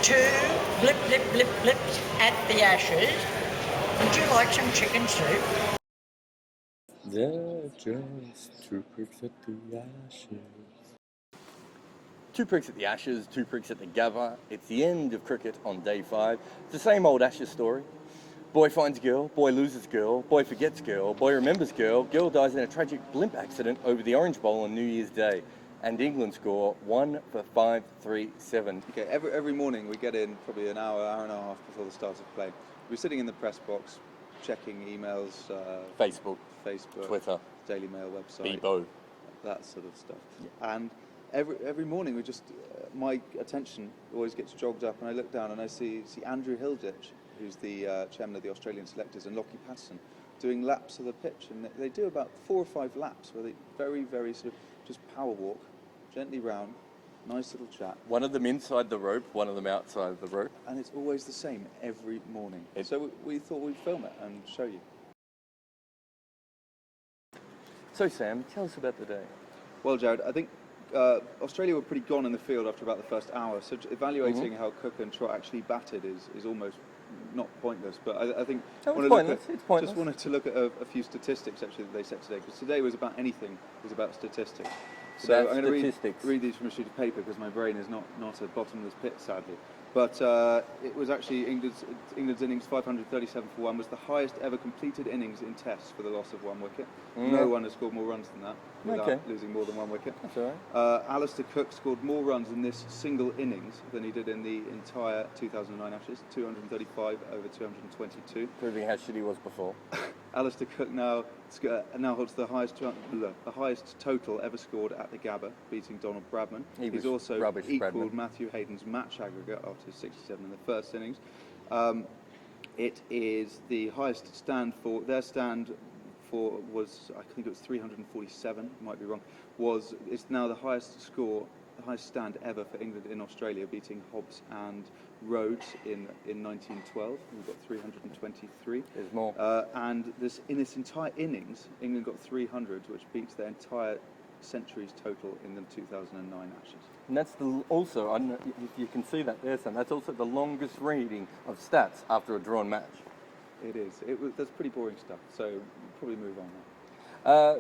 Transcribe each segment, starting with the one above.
2 blip, blip, blip, blips at the Ashes. Would you like some chicken soup? They're just 2 pricks at the Ashes. 2 pricks at the Ashes, 2 pricks at the Gabba. It's the end of cricket on day 5. It's the same old Ashes story. Boy finds girl, boy loses girl, boy forgets girl, boy remembers girl, girl dies in a tragic blimp accident over the Orange Bowl on New Year's Day. And England score 1 for 5-3-7. Okay, every morning we get in probably an hour and a half before the start of play. We're sitting in the press box, checking emails, Facebook, Twitter, Daily Mail website, Bebo, that sort of stuff. Yeah. And every morning we just, my attention always gets jogged up, and I look down and I see Andrew Hilditch, who's the chairman of the Australian selectors, and Lockie Patterson doing laps of the pitch, and they do about 4 or 5 laps where they very, very sort of just power walk gently round, nice little chat. One of them inside the rope, one of them outside the rope. And it's always the same every morning. So we thought we'd film it and show you. So Sam, tell us about the day. Well, Jared, I think Australia were pretty gone in the field after about the first hour, so evaluating how Cook and Trott actually batted is almost not pointless, but I think it's pointless. Just wanted to look at a few statistics actually that they set today, because today was about anything, it was about statistics. So I'm going to read these from a sheet of paper because my brain is not a bottomless pit, sadly. But it was actually England's innings 537 for 1 was the highest ever completed innings in tests for the loss of 1 wicket. No one has scored more runs than that without losing more than 1 wicket. That's all right. Alistair Cook scored more runs in this single innings than he did in the entire 2009 Ashes, 235 over 222. Proving how shit he was before. Alistair Cook now holds the highest total ever scored at the Gabba, beating Donald Bradman. He's also equalled Matthew Hayden's match aggregate after 67 in the first innings. It is the highest stand for their stand for was, I think it was 347, might be wrong. It's now the highest score, the highest stand ever for England in Australia, beating Hobbs and Rhodes in 1912. We've got 323. There's more. And in this entire innings, England got 300, which beats their entire century's total in the 2009 Ashes. And that's also, I don't know if you can see that there, Sam, that's also the longest reading of stats after a drawn match. It is. That's pretty boring stuff, so we'll probably move on now.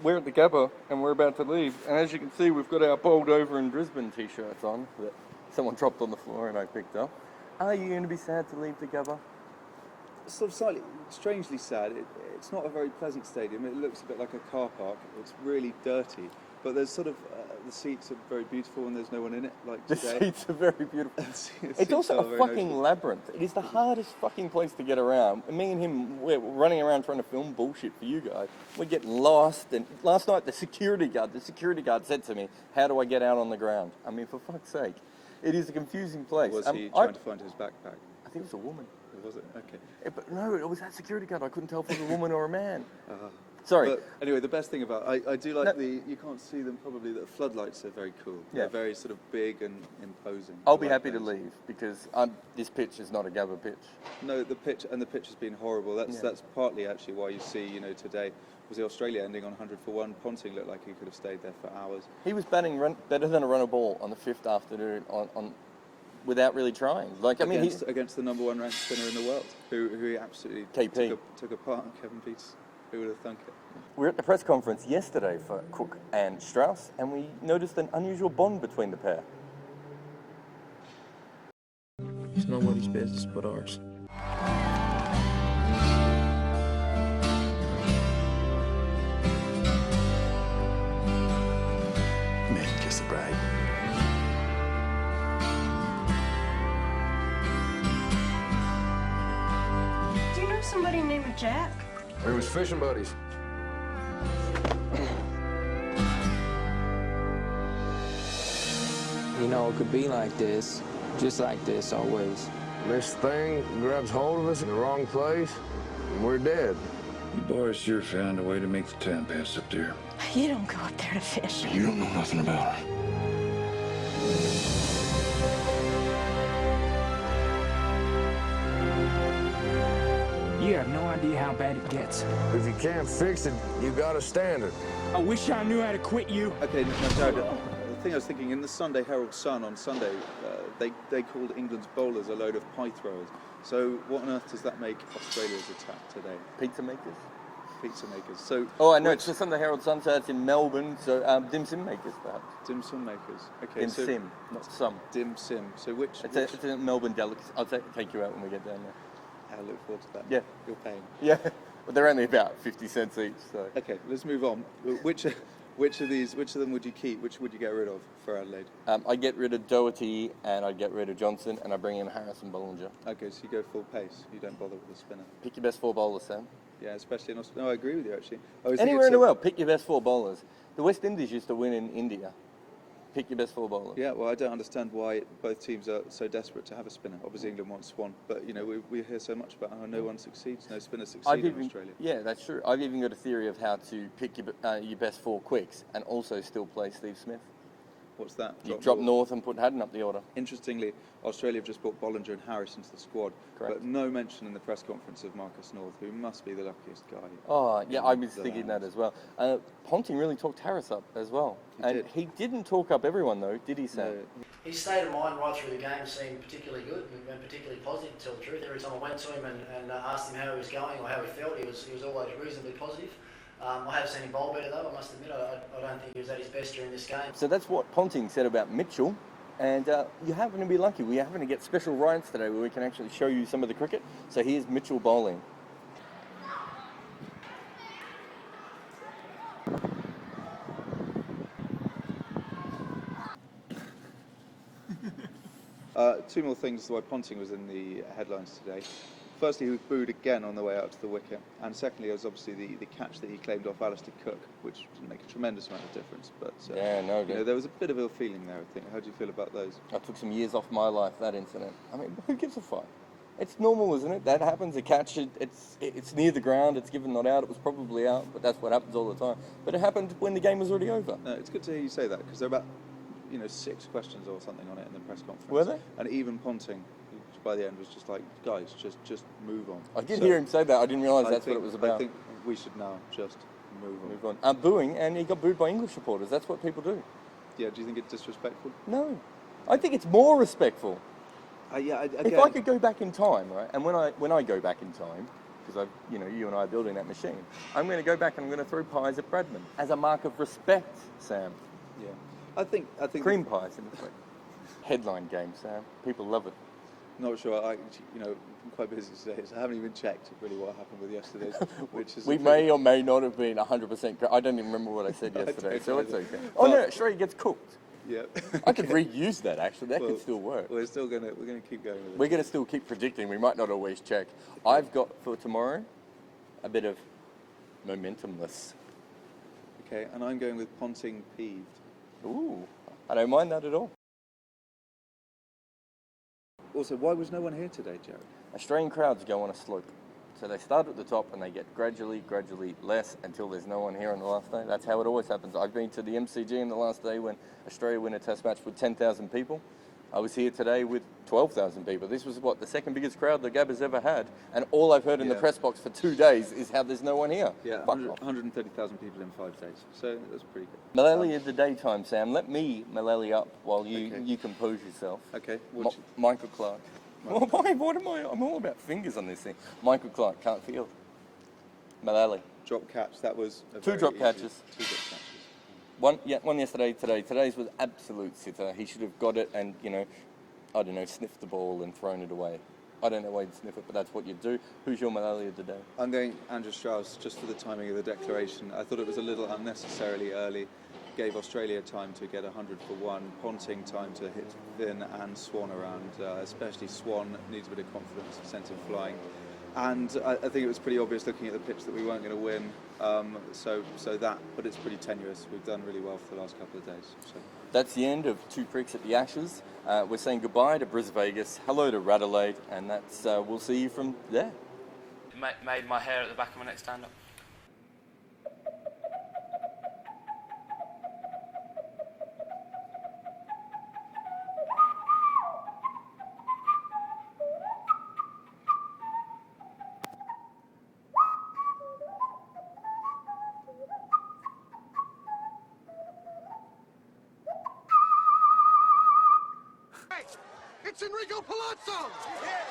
We're at the Gabba and we're about to leave, and as you can see we've got our Bowled Over in Brisbane t-shirts on that someone dropped on the floor and I picked up. Are you going to be sad to leave the Gabba? Sort of slightly, strangely sad. It's not a very pleasant stadium. It looks a bit like a car park. It's really dirty, but there's sort of the seats are very beautiful and there's no one in it like today. The seats are very beautiful. It's also a fucking labyrinth. It is the hardest fucking place to get around. And me and him, we're running around trying to film bullshit for you guys. We're getting lost. And last night the security guard said to me, "How do I get out on the ground?" I mean, for fuck's sake, it is a confusing place. Was he trying to find his backpack? I think it was a woman. Was it? Okay. But no, it was that security guard. I couldn't tell if it was a woman or a man. Sorry. But anyway, the best thing about I do like you can't see them probably. The floodlights are very cool. Yeah. They're very sort of big and imposing. I'll be happy to leave because this pitch is not a Gabba pitch. No, the pitch has been horrible. That's partly actually why you see today was the Australia ending on 100 for 1. Ponting looked like he could have stayed there for hours. He was batting better than a runner ball on the 5th afternoon on without really trying. Against the number 1 ranked spinner in the world, who he absolutely took apart. Kevin Peace. Who would have thunk it? We were at the press conference yesterday for Cook and Strauss, and we noticed an unusual bond between the pair. It's nobody's business but ours. Man, kiss the bride. Do you know somebody named Jack? We was fishing buddies. You know, it could be like this, just like this always. This thing grabs hold of us in the wrong place, and we're dead. You boys sure found a way to make the time pass up there. You don't go up there to fish. You don't know nothing about her. You have no idea how bad it gets. If you can't fix it, you gotta stand it. I wish I knew how to quit you. Okay, now Jared, thing I was thinking, in the Sunday Herald Sun on Sunday, they called England's bowlers a load of pie throwers. So what on earth does that make Australia's attack today? Pizza makers? Pizza makers. So I know, it's the Sunday Herald Sun, so it's in Melbourne, so dim sim makers, perhaps. Dim sum makers. Okay, Dim sim, not some. Dim sim. So which... It's a Melbourne delicacy. I'll take you out when we get down there. I look forward to that. Yeah. You're paying. Yeah, but they're only about 50 cents each, so... Okay, let's move on. Which of them would you keep? Which would you get rid of for Adelaide? I get rid of Doherty and I get rid of Johnson and I bring in Harris and Bollinger. Okay, so you go full pace. You don't bother with the spinner. Pick your best 4 bowlers, Sam. Yeah, especially in Australia. No, I agree with you, actually. Anywhere in the world, pick your best 4 bowlers. The West Indies used to win in India. Pick your best 4 bowlers. Yeah, well, I don't understand why both teams are so desperate to have a spinner. Obviously, England wants one, but we hear so much about how no one succeeds, no spinner succeeds in Australia. Yeah, that's true. I've even got a theory of how to pick your best 4 quicks and also still play Steve Smith. What's that? You drop North and put Haddon up the order. Interestingly, Australia have just brought Bollinger and Harris into the squad, Correct. But no mention in the press conference of Marcus North, who must be the luckiest guy. Oh, yeah, I was thinking that as well. Ponting really talked Harris up as well. He didn't talk up everyone, though, did he, Sam? No. His state of mind right through the game seemed particularly good and particularly positive, to tell the truth. Every time I went to him and asked him how he was going or how he felt, he was always reasonably positive. I have seen him bowl better though, I must admit. I don't think he was at his best during this game. So that's what Ponting said about Mitchell. And you happen to be lucky. We happen to get special rights today where we can actually show you some of the cricket. So here's Mitchell bowling. Two more things why Ponting was in the headlines today. Firstly, he was booed again on the way out to the wicket, and secondly, there was obviously the catch that he claimed off Alistair Cook, which didn't make a tremendous amount of difference. But there was a bit of ill feeling there, I think. How do you feel about those? I took some years off my life, that incident. I mean, who gives a fuck? It's normal, isn't it? That happens. A catch, it's near the ground. It's given not out. It was probably out, but that's what happens all the time. But it happened when the game was already over. No, it's good to hear you say that because there are about 6 questions or something on it in the press conference. Were there? And even Ponting, by the end, was just like, guys, just move on. I did hear him say that. I didn't realise that's what it was about. I think we should now just move on. Move on. Booing, and he got booed by English reporters. That's what people do. Yeah, do you think it's disrespectful? No. I think it's more respectful. If I could go back in time, right, and when I go back in time, because you and I are building that machine, I'm going to go back and I'm going to throw pies at Bradman as a mark of respect, Sam. Yeah. I think cream pies in the way. Headline game, Sam. People love it. Not sure. I'm quite busy today, so I haven't even checked really what happened with yesterday's. Which is we may or may not have been 100% correct. I don't even remember what I said yesterday, so it's okay. Oh no, Australia gets cooked. Yeah. I could reuse that actually. That could still work. We're gonna keep going with it. We're gonna still keep predicting. We might not always check. I've got for tomorrow a bit of momentumless. Okay, and I'm going with Ponting peeved. Ooh, I don't mind that at all. Also, why was no one here today, Jared? Australian crowds go on a slope. So they start at the top and they get gradually less until there's no one here on the last day. That's how it always happens. I've been to the MCG in the last day when Australia win a test match with 10,000 people. I was here today with 12,000 people. This was the second biggest crowd the Gabba's ever had. And all I've heard in the press box for 2 days is how there's no one here. Yeah, 130,000 people in 5 days. So that's pretty good. Mullally at the daytime, Sam. Let me Mullally up while you compose yourself. Okay. Michael Clark. What am I? I'm all about fingers on this thing. Michael Clark can't field. Mullally. Drop catch. That was 2 drop catches. 2 drop catches. One yesterday, today. Today's was absolute sitter. He should have got it and, sniffed the ball and thrown it away. I don't know why you'd sniff it, but that's what you'd do. Who's your Mullally of the day? I'm going Andrew Strauss, just for the timing of the declaration. I thought it was a little unnecessarily early. Gave Australia time to get 100 for 1, Ponting time to hit Vin and Swan around, especially Swan needs a bit of confidence, sent him flying. And I think it was pretty obvious looking at the pitch that we weren't going to win, but it's pretty tenuous. We've done really well for the last couple of days. So. That's the end of 2 Creeks at the Ashes. We're saying goodbye to Bris Vegas, hello to Radelaide, and that's we'll see you from there. Made my hair at the back of my neck stand up. It's Enrico Palazzo! Yeah.